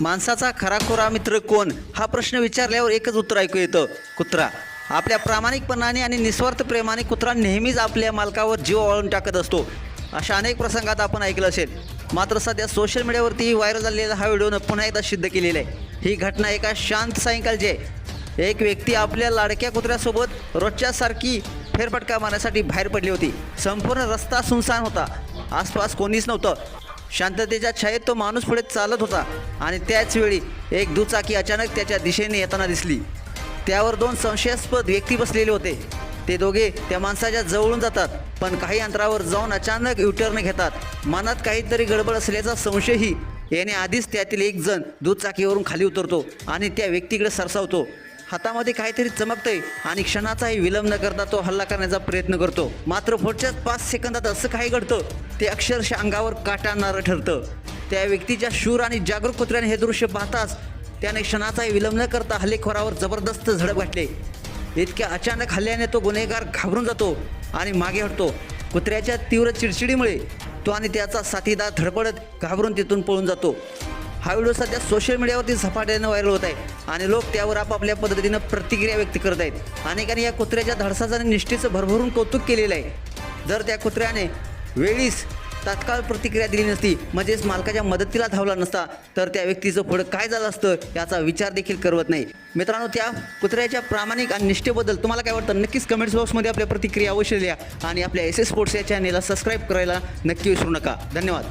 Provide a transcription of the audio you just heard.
माणसाचा खराखोरा मित्र कोण हा प्रश्न विचारल्यावर एकच उत्तर ऐकू येतं, कुत्रा. आपल्या प्रामाणिकपणाने आणि निस्वार्थ प्रेमाने कुत्रा नेहमीच आपल्या मालकावर जीव ओवाळून टाकत असतो. अशा अनेक प्रसंगात आपण ऐकलं असेल. मात्र सध्या सोशल मीडियावरती व्हायरल झालेला हा व्हिडिओनं पुन्हा एकदा सिद्ध केलेला आहे. ही घटना एका शांत सायंकाळची आहे. एक व्यक्ती आपल्या लाडक्या कुत्र्यासोबत रोजच्यासारखी फेरफटका मारण्यासाठी बाहेर पडली होती. संपूर्ण रस्ता सुनसान होता. आसपास कोणीच नव्हतं. शांततेच्या छायेत तो माणूस पुढे चालत होता आणि त्याच वेळी एक दुचाकी अचानक त्याच्या दिशेने येताना दिसली. त्यावर दोन संशयास्पद व्यक्ती बसलेले होते. ते दोघे त्या माणसाच्या जवळून जातात, पण काही अंतरावर जाऊन अचानक युटर्न घेतात. मनात काहीतरी गडबड असल्याचा संशयही येण्याआधीच त्यातील एक जण दुचाकीवरून खाली उतरतो आणि त्या व्यक्तीकडे सरसावतो. हातामध्ये काहीतरी चमकतंय आणि क्षणाचाही विलंब न करता तो हल्ला करण्याचा प्रयत्न करतो. मात्र पुढच्याच 5 सेकंदात असं काही घडतं ते अक्षरशः अंगावर काटा आणणारं ठरतं. त्या व्यक्तीच्या शूर आणि जागरूक कुत्र्याने हे दृश्य पाहताच त्याने क्षणाचाही विलंब न करता हल्लेखोरावर जबरदस्त झडप घातली. इतक्या अचानक हल्ल्याने तो गुन्हेगार घाबरून जातो आणि मागे हटतो. कुत्र्याच्या तीव्र चिडचिडीमुळे तो आणि त्याचा साथीदार धडपडत घाबरून तिथून पळून जातो. हा व्हिडिओ सध्या सोशल मीडियावरती झपाट्यानं व्हायरल होत आहे आणि लोक त्यावर आपापल्या पद्धतीनं प्रतिक्रिया व्यक्त करत आहेत. अनेकांनी या कुत्र्याच्या धाडसाचं आणि निष्ठेचं भरभरून कौतुक केलेलं आहे. जर त्या कुत्र्याने वेळीच तात्काळ प्रतिक्रिया दिली नसती, म्हणजेच मालकाच्या मदतीला धावला नसता, तर त्या व्यक्तीचं पुढं काय झालं असतं याचा विचार देखील करवत नाही. मित्रांनो, त्या कुत्र्याच्या प्रामाणिक आणि निष्ठेबद्दल तुम्हाला काय वाटतं नक्कीच कमेंट्स बॉक्समध्ये आपल्या प्रतिक्रिया अवश्य लिहा आणि आपल्या SS स्पोर्ट्स या चॅनेलला सबस्क्राईब करायला नक्की विसरू नका. धन्यवाद.